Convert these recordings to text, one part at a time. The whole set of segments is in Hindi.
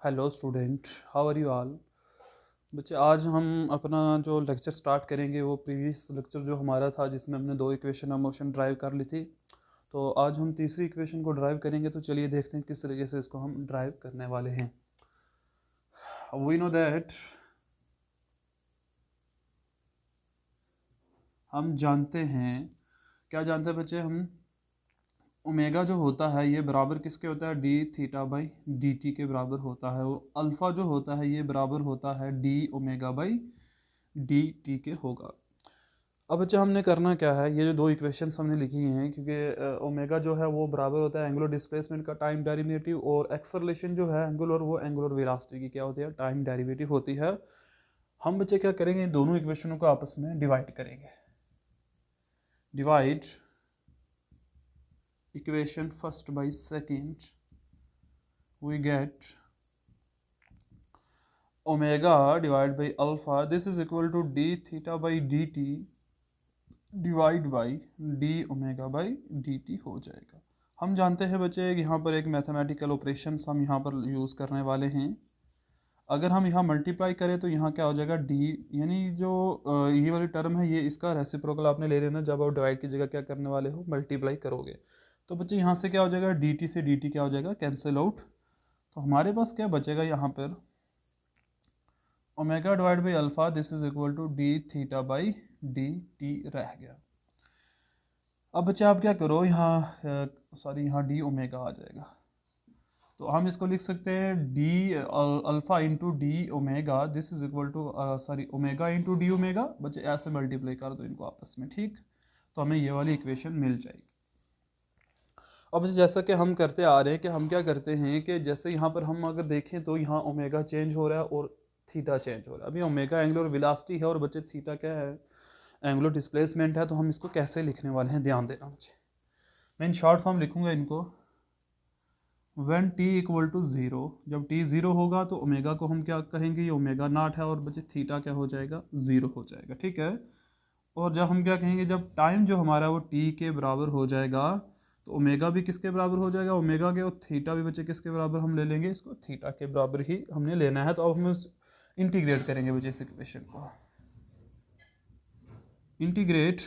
Hello student, how are you all. बच्चे, आज हम अपना जो लेक्चर स्टार्ट करेंगे वो प्रीवियस लेक्चर जो हमारा था जिसमें हमने दो इक्वेशन ऑफ मोशन ड्राइव कर ली थी। तो आज हम तीसरी इक्वेशन को ड्राइव करेंगे। तो चलिए देखते हैं किस तरीके से इसको हम ड्राइव करने वाले हैं। वी नो दैट, हम जानते हैं, क्या जानते हैं बच्चे हम, ओमेगा जो होता है ये बराबर किसके होता है, D theta by D T के बराबर होता है। और अल्फ़ा जो होता है ये बराबर होता है D omega by D T के होगा। अब बच्चा हमने करना क्या है, ये जो दो इक्वेशंस हमने लिखी हैं, क्योंकि ओमेगा जो है वो बराबर होता है एंगुलर डिस्प्लेसमेंट का टाइम डेरिवेटिव, और एक्सेलरेशन जो है एंगुलर, वो एंगुलर वेलोसिटी की क्या होती है, टाइम डेरिवेटिव होती है। हम बच्चे क्या करेंगे, इन दोनों इक्वेशनों को आपस में डिवाइड करेंगे। Divide equation first by second, we get omega divide by alpha, this is equal to d theta by D t divide by d omega by D t हो जाएगा। हम जानते हैं बच्चे, यहाँ पर एक मैथमेटिकल ऑपरेशंस हम यहाँ पर यूज़ करने वाले हैं। अगर हम यहाँ मल्टीप्लाई करें तो यहाँ क्या हो जाएगा, डी, यानी जो ये वाली टर्म है ये इसका रेसिप्रोकल आपने ले लेना। जब आप डिवाइड की जगह क्या करने वाले हो, मल्टीप्लाई करोगे। तो बच्चे यहाँ से क्या हो जाएगा, डी टी से डी टी क्या हो जाएगा, कैंसिल आउट। तो हमारे पास क्या बचेगा यहाँ पर, omega divide by alpha, this is equal to d theta by D t रह गया। अब बच्चे आप क्या करो, यहाँ सॉरी यहाँ डी ओमेगा आ जाएगा। तो हम इसको लिख सकते हैं d alpha into D omega, this is equal to sorry omega into D omega. बच्चे ऐसे मल्टीप्लाई कर दो इनको आपस में, ठीक। तो हमें ये वाली इक्वेशन मिल जाएगी। अब जैसा कि हम करते आ रहे हैं कि हम क्या करते हैं कि जैसे यहाँ पर हम अगर देखें तो यहाँ ओमेगा चेंज हो रहा है और थीटा चेंज हो रहा है। अभी ओमेगा एंगुलर वेलोसिटी है और बच्चे थीटा क्या है, एंगुलर डिस्प्लेसमेंट है। तो हम इसको कैसे लिखने वाले हैं, ध्यान देना मुझे। मैं इन शॉर्ट फॉर्म लिखूंगा इनको। When t equal to zero, जब टी ज़ीरो होगा तो ओमेगा को हम क्या कहेंगे, ये ओमेगा नॉट है, और बच्चे थीटा क्या हो जाएगा, ज़ीरो हो जाएगा, ठीक है। और जब हम क्या कहेंगे, जब टाइम जो हमारा वो टी के बराबर हो जाएगा तो ओमेगा भी किसके बराबर हो जाएगा, ओमेगा के, और थीटा भी बच्चे किसके बराबर हम ले लेंगे, इसको थीटा के बराबर ही हमने लेना है। तो अब हम इंटीग्रेट करेंगे बच्चे इस इक्वेशन को। इंटीग्रेट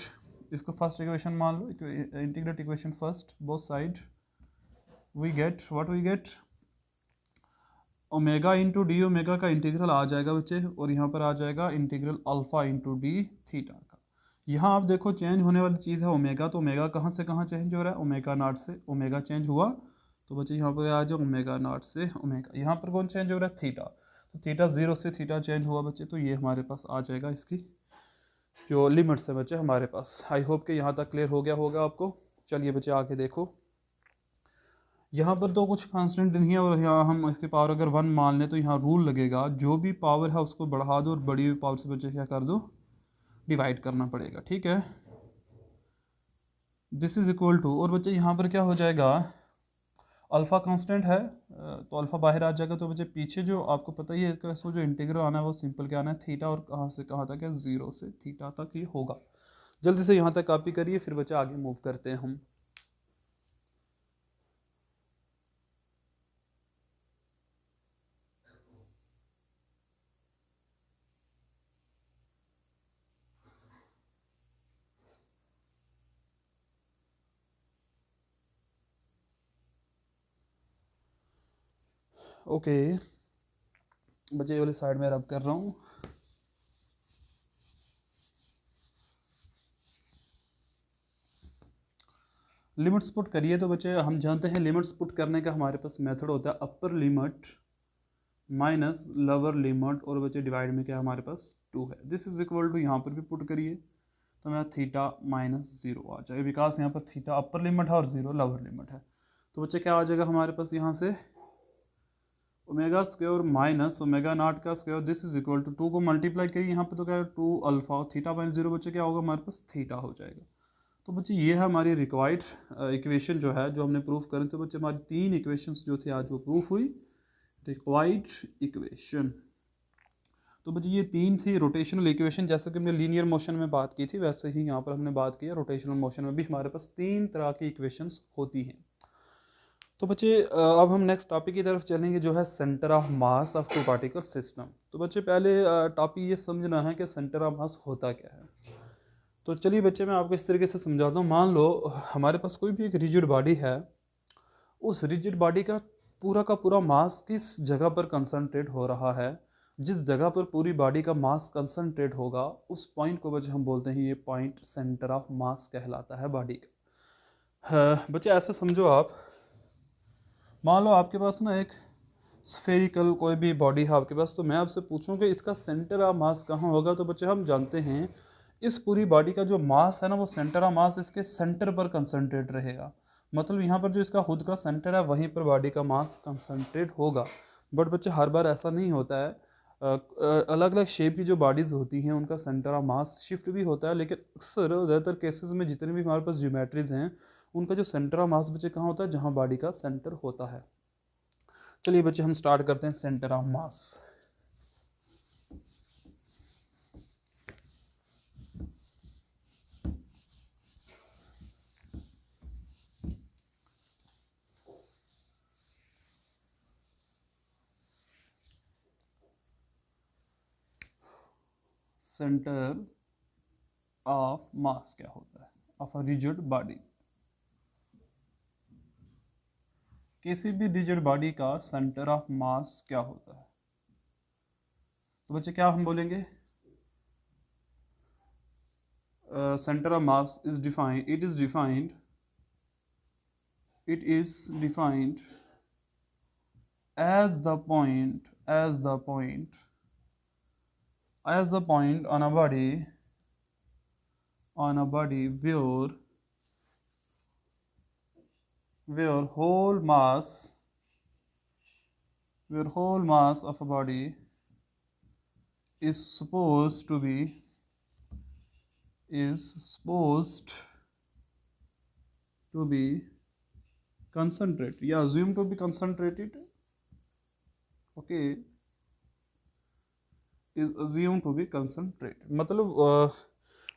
इसको फर्स्ट इक्वेशन मान लो, integrate equation first both side, we get what we get, omega into D omega का इंटीग्रल आ जाएगा बच्चे, और यहाँ पर आ जाएगा integral alpha into D theta का। यहाँ आप देखो चेंज होने वाली चीज़ है ओमेगा, तो ओमेगा कहाँ से कहाँ चेंज हो रहा है, ओमेगा नॉट से ओमेगा चेंज हुआ। तो बच्चे यहाँ पर आ जाओ ओमेगा नॉट से ओमेगा, यहाँ पर कौन चेंज हो रहा है, थीटा। तो थीटा ज़ीरो से थीटा चेंज हुआ बच्चे, तो ये हमारे पास आ जाएगा इसकी जो लिमिट्स है बच्चे हमारे पास। आई होप कि यहाँ तक क्लियर हो गया होगा आपको। चलिए बच्चे आगे देखो, यहाँ पर तो कुछ कांस्टेंट नहीं है, और यहाँ हम इसकी पावर अगर वन मान लें तो यहाँ रूल लगेगा, जो भी पावर है उसको बढ़ा दो और बड़ी हुई पावर से बच्चे क्या कर दो, डिवाइड करना पड़ेगा, ठीक है। दिस इज इक्वल टू, और बच्चे यहाँ पर क्या हो जाएगा, अल्फ़ा कांस्टेंट है तो अल्फ़ा बाहर आ जाएगा। तो बच्चे पीछे जो आपको पता ही है इसका जो इंटीग्रल आना है वो सिंपल क्या आना है, थीटा, और कहाँ से कहाँ तक है, ज़ीरो से थीटा तक ये होगा। जल्दी से यहाँ तक कॉपी करिए, फिर बच्चे आगे मूव करते हैं हम। ओके बच्चे, ये वाली साइड में रब कर रहा हूँ। लिमिट्स पुट करिए। तो बच्चे हम जानते हैं लिमिट्स पुट करने का हमारे पास मेथड होता है upper limit minus lower limit, और बच्चे डिवाइड में क्या हमारे पास टू है। दिस इज इक्वल टू, यहाँ पर भी पुट करिए तो मेरा थीटा माइनस ज़ीरो आ जाएगा, बिकॉज यहाँ पर थीटा अपर लिमिट है और ज़ीरो लोअर लिमिट है। तो बच्चे क्या आ जाएगा हमारे पास यहाँ से, omega square minus omega naught का square, this is equal to, two को मल्टीप्लाई करिए यहाँ पे तो क्या है, टू अल्फा, और थीटा माइनस ज़ीरो बच्चे क्या होगा हमारे पास, थीटा हो जाएगा। तो बच्चे ये है हमारी रिक्वायर्ड इक्वेशन जो है, जो हमने प्रूफ करें। तो बच्चे हमारी तीन इक्वेशंस जो थे आज वो प्रूफ हुई, रिक्वायर्ड इक्वेशन। तो बच्चे ये तीन थी रोटेशनल इक्वेशन। जैसे कि हमने लीनियर मोशन में बात की थी, वैसे ही यहाँ पर हमने बात की है रोटेशनल मोशन में भी हमारे पास तीन तरह की इक्वेशंस होती हैं। तो बच्चे अब हम नेक्स्ट टॉपिक की तरफ चलेंगे, जो है centre of mass of two particle system. तो बच्चे पहले टॉपिक ये समझना है कि सेंटर ऑफ मास होता क्या है। तो चलिए बच्चे मैं आपको इस तरीके से समझाता हूँ। मान लो हमारे पास कोई भी एक रिजिड बॉडी है, उस रिजिड बॉडी का पूरा मास किस जगह पर कंसंट्रेट हो रहा है, जिस जगह पर पूरी बॉडी का मास कंसंट्रेट होगा उस पॉइंट को बच्चे हम बोलते हैं, ये पॉइंट सेंटर ऑफ मास कहलाता है बॉडी का। बच्चे ऐसे समझो, आप मान लो आपके पास ना एक स्फेरिकल कोई भी बॉडी है आपके पास, तो मैं आपसे पूछूं कि इसका सेंटर ऑफ मास कहाँ होगा, तो बच्चे हम जानते हैं इस पूरी बॉडी का जो मास है ना, वो सेंटर ऑफ मास इसके सेंटर पर कंसंट्रेट रहेगा। मतलब यहाँ पर जो इसका खुद का सेंटर है वहीं पर बॉडी का मास कंसंट्रेट होगा। बट बच्चे हर बार ऐसा नहीं होता है। अलग अलग शेप की जो बॉडीज़ होती हैं उनका सेंटर ऑफ मास शिफ्ट भी होता है, लेकिन अक्सर ज़्यादातर केसेस में जितने भी हमारे पास ज्योमेट्रीज हैं उनका जो सेंटर ऑफ मास बच्चे कहाँ होता है, जहाँ बॉडी का सेंटर होता है। चलिए बच्चे हम स्टार्ट करते हैं centre of mass. Centre of मास क्या होता है ऑफ अ रिजिड बॉडी। किसी भी रिजिड बॉडी का सेंटर ऑफ मास क्या होता है, तो बच्चे क्या हम बोलेंगे, centre of mass is defined, it is defined as the point on a body where whole mass of a body is supposed to be concentrated, या assumed to be concentrated, okay, is assumed to be concentrated। मतलब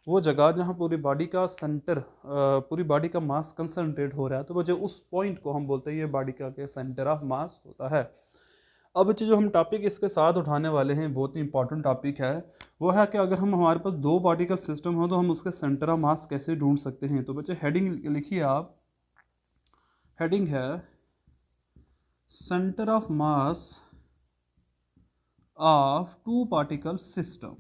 वो जगह जहाँ पूरी बॉडी का सेंटर, पूरी बॉडी का मास कंसंट्रेट हो रहा है, तो बच्चे उस पॉइंट को हम बोलते हैं ये बॉडी का के सेंटर ऑफ मास होता है। अब बच्चे जो हम टॉपिक इसके साथ उठाने वाले हैं बहुत ही इंपॉर्टेंट टॉपिक है, वो है कि अगर हमारे पास दो पार्टिकल सिस्टम हो तो हम उसके सेंटर ऑफ मास कैसे ढूंढ सकते हैं। तो बच्चे हेडिंग लिखिए आप, हेडिंग है centre of mass of two particle system.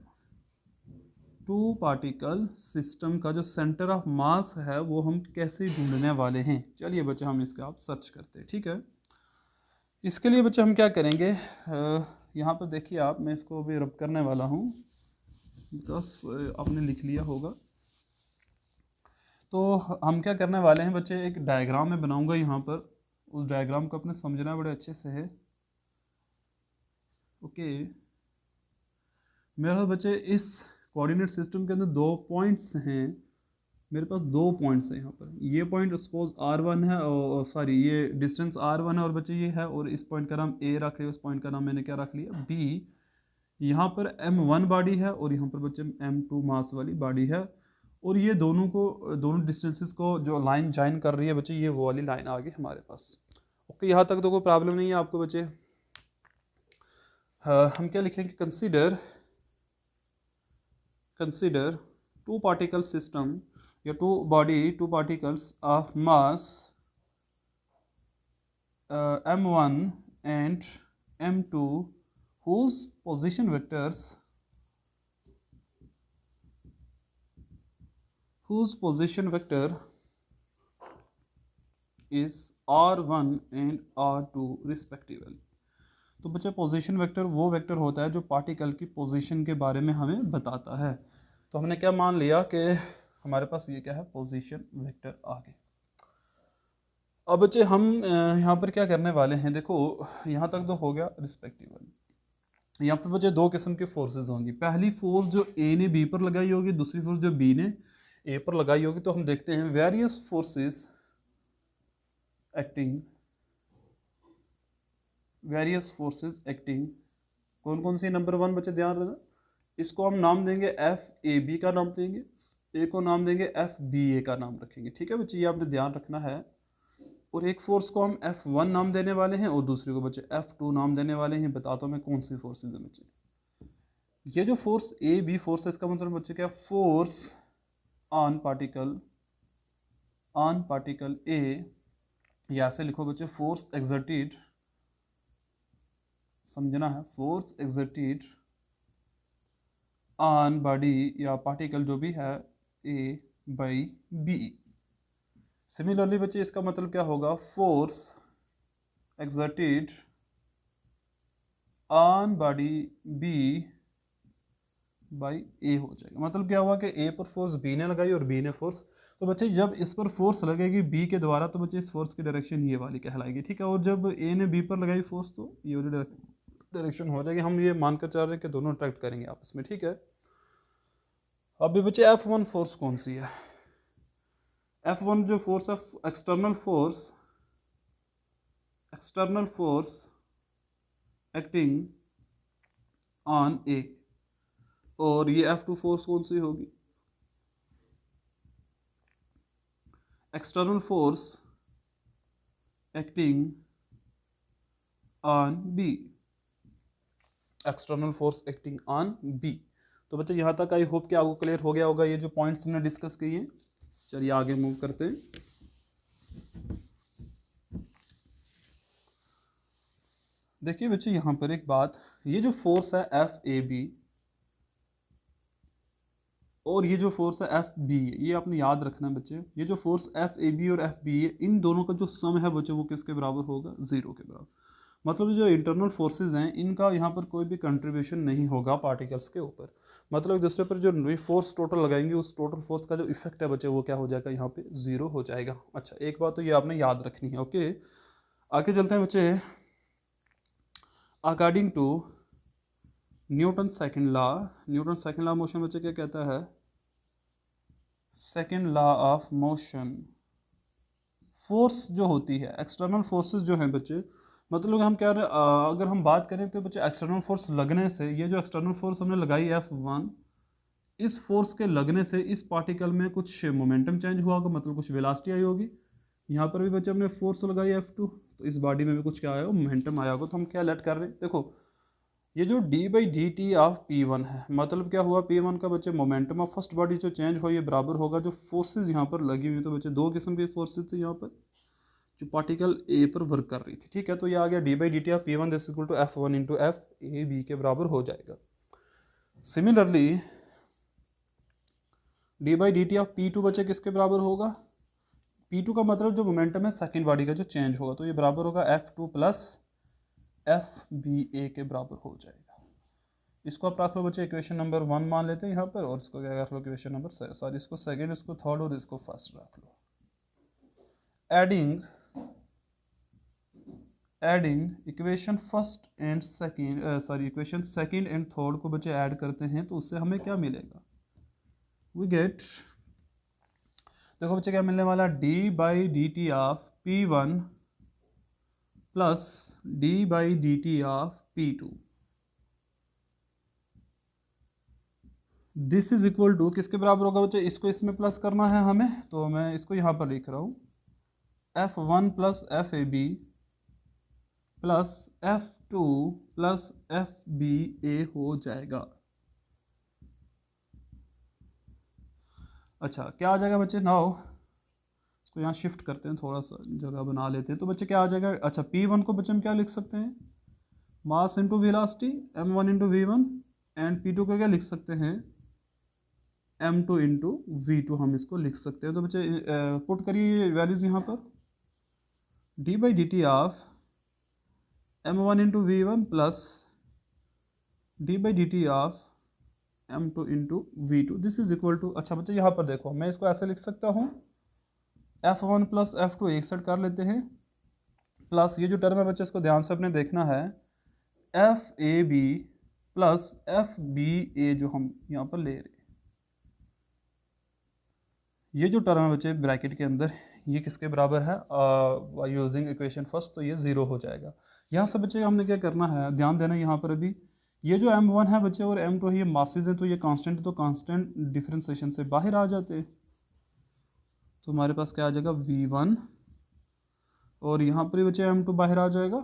Two particle system का जो सेंटर ऑफ मास है वो हम कैसे ढूंढने वाले हैं। चलिए बच्चे हम इसका आप सर्च करते हैं, ठीक है। इसके लिए बच्चे हम क्या करेंगे, यहाँ पर देखिए आप, मैं इसको अभी रब करने वाला हूँ बिकॉज आपने लिख लिया होगा। तो हम क्या करने वाले हैं बच्चे, एक डायग्राम में बनाऊंगा यहाँ पर, उस डायग्राम को अपने समझना बड़े अच्छे से है, ओके। मेरा बच्चे इस कोऑर्डिनेट सिस्टम के अंदर दो पॉइंट्स हैं, मेरे पास दो पॉइंट्स हैं यहाँ पर। ये पॉइंट सपोज R1 है, और सॉरी ये डिस्टेंस R1 है और बच्चे ये है, और इस पॉइंट का नाम A रख लिया, उस पॉइंट का नाम मैंने क्या रख लिया, B। यहाँ पर M1 बॉडी है और यहाँ पर बच्चे M2 मास वाली बॉडी है, और ये दोनों डिस्टेंसेस को जो लाइन ज्वाइन कर रही है बच्चे, ये वो वाली लाइन आ गई हमारे पास। ओके, यहाँ तक तो कोई प्रॉब्लम नहीं है आपको बच्चे। हम क्या लिखेंगे, कंसिडर टू पार्टिकल सिस्टम या two particles of mass M1 and M2 whose position vectors is R1 and R2 respectively। तो बच्चे पोजीशन वेक्टर वो वेक्टर होता है जो पार्टिकल की पोजीशन के बारे में हमें बताता है। तो हमने क्या मान लिया कि हमारे पास ये क्या है, पोजीशन वेक्टर आ गए। अब बच्चे हम यहाँ पर क्या करने वाले हैं, देखो यहाँ तक तो हो गया रिस्पेक्टिवली। यहाँ पर बच्चे दो किस्म की फोर्सेस होंगी, पहली फोर्स जो ए ने बी पर लगाई होगी, दूसरी फोर्स जो बी ने ए पर लगाई होगी। तो हम देखते हैं वेरियस फोर्सेस एक्टिंग, कौन कौन सी। नंबर 1 बच्चे ध्यान रखना, इसको हम नाम देंगे FAB का नाम देंगे, ए को नाम देंगे FBA का नाम रखेंगे, ठीक है बच्चे, ये आपने ध्यान रखना है। और एक फोर्स को हम F1 नाम देने वाले हैं और दूसरे को बच्चे F2 नाम देने वाले हैं। बताता हूँ मैं कौन सी फोर्सेज है बच्चे। ये जो फोर्स ए बी फोर्स है, इसका मतलब बच्चे क्या, फोर्स ऑन पार्टिकल ए, या ऐसे लिखो बच्चे फोर्स एक्सर्टेड, समझना है, फोर्स एक्सर्टेड ऑन बॉडी या पार्टिकल जो भी है ए बाई बी। सिमिलरली बच्चे इसका मतलब क्या होगा, force exerted on body B by A हो जाएगा। मतलब क्या हुआ कि ए पर फोर्स बी ने लगाई और बी ने फोर्स, तो बच्चे जब इस पर फोर्स लगेगी बी के द्वारा तो बच्चे इस फोर्स की डायरेक्शन ये वाली कहलाएगी, ठीक है। और जब ए ने बी पर लगाई फोर्स तो ये वाली डायरेक्शन हो जाएगी। हम ये मानकर चल रहे हैं कि दोनों अट्रैक्ट करेंगे आपस में, ठीक है। अभी बच्चे F1 फोर्स कौन सी है। F1 जो फोर्स है, external force acting on A, और ये F2 फोर्स कौन सी होगी, external force acting on B, external force acting on B. तो बच्चे यहाँ तक आई होप कि आपको क्लियर हो गया होगा ये जो पॉइंट्स हमने डिस्कस किए हैं। चलिए आगे मूव करते हैं। देखिए बच्चे यहाँ पर एक बात, ये जो फोर्स है एफ ए बी और ये जो फोर्स है एफ बी, ये आपने याद रखना है बच्चे। ये जो फोर्स एफ ए बी और एफ बी है, इन दोनों का जो सम है बच्चे वो किसके बराबर होगा, ज़ीरो के बराबर। मतलब जो इंटरनल फोर्सेज हैं इनका यहाँ पर कोई भी कंट्रीब्यूशन नहीं होगा पार्टिकल्स के ऊपर। मतलब एक दूसरे पर जो फोर्स टोटल लगाएंगे उस टोटल फोर्स का जो इफेक्ट है बच्चे वो क्या हो जाएगा, यहाँ पे ज़ीरो हो जाएगा। अच्छा, एक बात तो ये आपने याद रखनी है। ओके, आगे चलते हैं बच्चे। According to Newton second law motion बच्चे क्या कहता है, second law of motion, force जो होती है, एक्सटर्नल फोर्सेस जो हैं बच्चे, मतलब हम क्या अगर हम बात करें तो बच्चे एक्सटर्नल फोर्स लगने से, ये जो एक्सटर्नल फोर्स हमने लगाई F1, इस फोर्स के लगने से इस पार्टिकल में कुछ मोमेंटम चेंज हुआ होगा, मतलब कुछ वेलोसिटी आई होगी। यहाँ पर भी बच्चे हमने फोर्स लगाई F2, तो इस बॉडी में भी कुछ क्या आया होगा, मोमेंटम आया होगा। तो हम क्या लेट कर रहे हैं, देखो ये जो d/dt ऑफ P1 है, मतलब क्या हुआ, P1 का बच्चे मोमेंटम ऑफ फर्स्ट बॉडी जो चेंज हो ये बराबर होगा जो फोर्सेज यहाँ पर लगी हुई। तो बच्चे दो किस्म की फोर्सेज थे यहाँ पर जो पार्टिकल ए पर वर्क कर रही थी, ठीक है। तो ये आ गया d/dt of P1 this equal to F1 into F A B के बराबर हो जाएगा। सिमिलरली d/dt ऑफ P2 बच्चे किसके बराबर होगा, P2 का मतलब जो मोमेंटम है सेकेंड बॉडी का जो चेंज होगा, तो ये बराबर होगा F2 प्लस FBA के बराबर हो जाएगा। इसको आप रख लो बच्चे इक्वेशन नंबर 1 मान लेते हैं यहाँ पर, और इसको क्या रख लो इक्वेशन नंबर सॉरी इसको सेकेंड, इसको थर्ड और इसको फर्स्ट रख लो। Adding equation first and second equation second and third को बच्चे ऐड करते हैं तो उससे हमें क्या मिलेगा, वी गेट, देखो बच्चे क्या मिलने वाला, d/dt of P1 plus d/dt of P2 this is equal to किसके बराबर होगा बच्चे, इसको इसमें प्लस करना है हमें, तो मैं इसको यहाँ पर लिख रहा हूँ F1 plus FAB plus F2 plus FBA हो जाएगा। अच्छा, क्या आ जाएगा बच्चे, नाउ इसको यहाँ शिफ्ट करते हैं, थोड़ा सा जगह बना लेते हैं। तो बच्चे क्या आ जाएगा, अच्छा P1 को बच्चे हम क्या लिख सकते हैं, mass into velocity m1 into V1, and P2 को क्या लिख सकते हैं, m2 इंटू V2 हम इसको लिख सकते हैं। तो बच्चे पुट करिए वैल्यूज़ यहाँ पर, d/dt of m1 into V1 plus d/dt of m2 into V2 this is equal to, अच्छा बच्चे यहाँ पर देखो मैं इसको ऐसे लिख सकता हूँ, F1 प्लस F2 एक साइड कर लेते हैं, प्लस ये जो टर्म है बच्चे इसको ध्यान से अपने देखना है, FAB प्लस FBA जो हम यहाँ पर ले रहे हैं, ये जो टर्म है बच्चे ब्रैकेट के अंदर ये किसके बराबर है, यूजिंग इक्वेशन फर्स्ट, तो ये ज़ीरो हो जाएगा। यहाँ से बच्चे हमने क्या करना है, ध्यान देना यहाँ पर, अभी ये जो m1 है बच्चे और m2 है ये मासेज है, तो ये कांस्टेंट है, तो कांस्टेंट डिफरेंशिएशन से बाहर आ जाते हैं। तो हमारे पास क्या आ जाएगा, V1 और यहाँ पर ही बच्चे M2 बाहर आ जाएगा,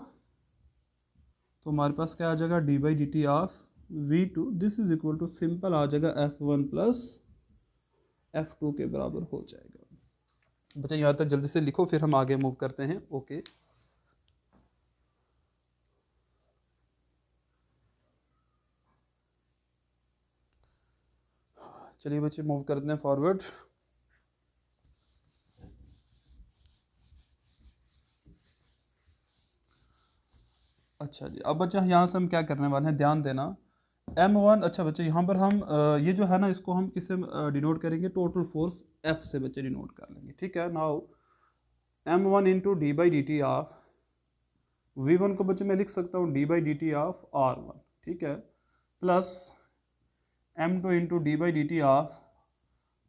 तो हमारे पास क्या आ जाएगा D by D T of V2, this is equal to simple आ जाएगा F1 प्लस F2 के बराबर हो जाएगा। बच्चे यहाँ तक जल्दी से लिखो, फिर हम आगे मूव करते हैं। ओके चलिए बच्चे मूव करते हैं फॉरवर्ड। अच्छा जी, अब बच्चे यहाँ से हम क्या करने वाले हैं, ध्यान देना। M1, अच्छा बच्चे यहाँ पर हम ये जो है ना, इसको हम किससे डिनोट करेंगे, टोटल फोर्स F से बच्चे डिनोट कर लेंगे। ठीक है, now M1 into d by D T of V1 को बच्चे मैं लिख सकता हूँ d by D T of R1, ठीक है, plus M2 into d by D T of,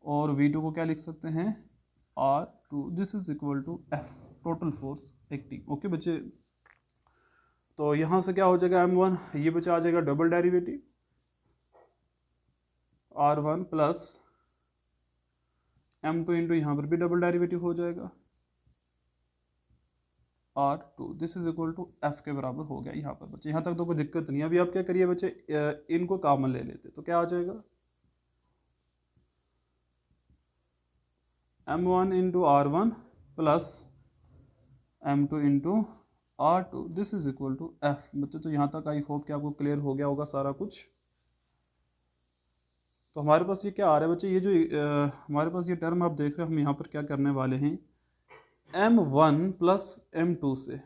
और V2 को क्या लिख सकते हैं R2, this is equal to F, total force acting. Okay बच्चे, तो यहाँ से क्या हो जाएगा M1, ये बचा आ जाएगा double derivative R1 plus M2 into यहाँ पर भी डबल डेरिवेटिव हो जाएगा R2, this is equal to F के बराबर हो गया यहाँ पर बच्चे। यहाँ तक तो कोई दिक्कत नहीं है। अभी आप क्या करिए बच्चे, इनको कॉमन ले लेते, तो क्या आ जाएगा M1 into R1 plus M2 into R2, this is equal to F। बच्चे तो यहाँ तक आई होप कि आपको क्लियर हो गया होगा सारा कुछ। तो हमारे पास ये क्या आ रहा है बच्चे, ये जो हमारे पास ये टर्म आप देख रहे हो, हम यहाँ पर क्या करने वाले हैं, M1 प्लस M2 से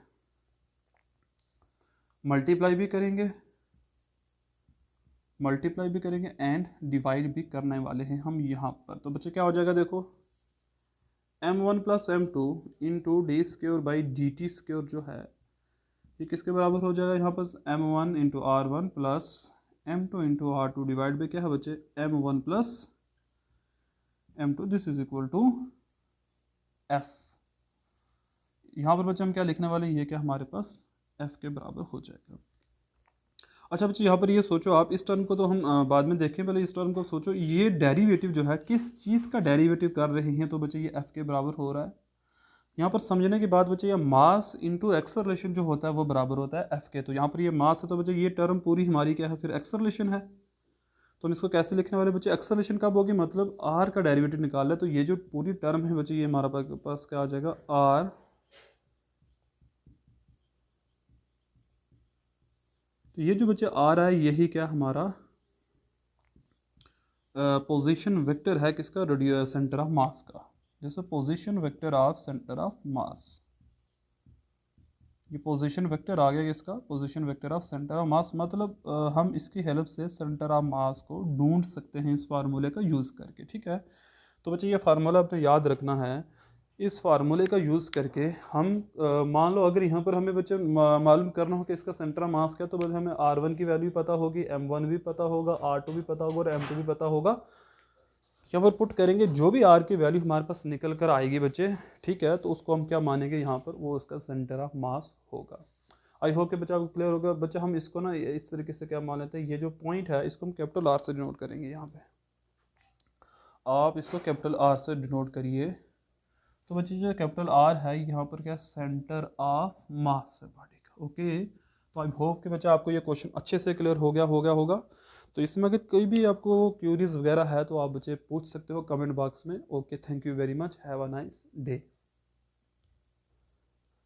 मल्टीप्लाई भी करेंगे एंड डिवाइड भी करने वाले हैं हम यहाँ पर। तो बच्चे क्या हो जाएगा, देखो M1 plus M2 into D square by D T square जो है, ये किसके बराबर हो जाएगा, यहाँ पर M1 into R1 plus M2 into R2 divide by क्या है बच्चे M1 plus M2, this is equal to F। यहाँ पर बच्चे हम क्या लिखने वाले हैं, ये क्या हमारे पास F के बराबर हो जाएगा। अच्छा बच्चे यहाँ पर ये सोचो आप, इस टर्म को तो हम बाद में देखें, पहले इस टर्म को सोचो, ये डेरिवेटिव जो है किस चीज़ का डेरिवेटिव कर रहे हैं, तो बच्चे ये F के बराबर हो रहा है। यहाँ पर समझने की बात बच्चे, ये मास इंटू एक्सेलरेशन जो होता है वो बराबर होता है F के। तो यहाँ पर ये मास है, तो बच्चे ये टर्म पूरी हमारी क्या है, फिर एक्सेलरेशन है। तो हम इसको कैसे लिखने वाले बच्चे, एक्सेलरेशन कब होगी, मतलब R का डेरिवेटिव निकाल है, तो ये जो पूरी टर्म है बच्चे, ये हमारा पास क्या आ जाएगा R, तो ये जो बच्चे आ रहा है यही क्या हमारा पोजीशन वेक्टर है, किसका, सेंटर ऑफ मास का। जैसे position vector of centre of मास, ये पोजीशन वेक्टर आ गया इसका, position vector of centre of मास, मतलब हम इसकी हेल्प से सेंटर ऑफ मास को ढूंढ सकते हैं इस फार्मूले का यूज़ करके। ठीक है, तो बच्चे ये फार्मूला आपने याद रखना है। इस फार्मूले का यूज़ करके हम मान लो अगर यहाँ पर हमें बच्चे मालूम करना हो कि इसका सेंटर ऑफ मास क्या है, तो बच्चे हमें R1 की वैल्यू पता होगी, M1 भी पता होगा, R2 भी पता होगा और M2 भी पता होगा। यहाँ पर पुट करेंगे, जो भी R की वैल्यू हमारे पास निकल कर आएगी बच्चे, ठीक है, तो उसको हम क्या मानेंगे यहाँ पर, वो उसका सेंटर ऑफ मास होगा। आई होप कि बच्चा आपको क्लियर होगा। बच्चा हम इसको ना इस तरीके से क्या मान लेते हैं, ये जो पॉइंट है इसको हम कैपिटल R से डिनोट करेंगे। यहाँ पे आप इसको कैपिटल R से डिनोट करिए, तो बच्चे जो कैपिटल R है यहाँ पर क्या, सेंटर ऑफ मास है बॉडी का। ओके, तो आई होप कि बच्चा आपको ये क्वेश्चन अच्छे से क्लियर हो गया होगा। तो इसमें अगर कोई भी आपको क्यूरीज वगैरह है तो आप बच्चे पूछ सकते हो कमेंट बॉक्स में। Okay, thank you very much, have a nice day.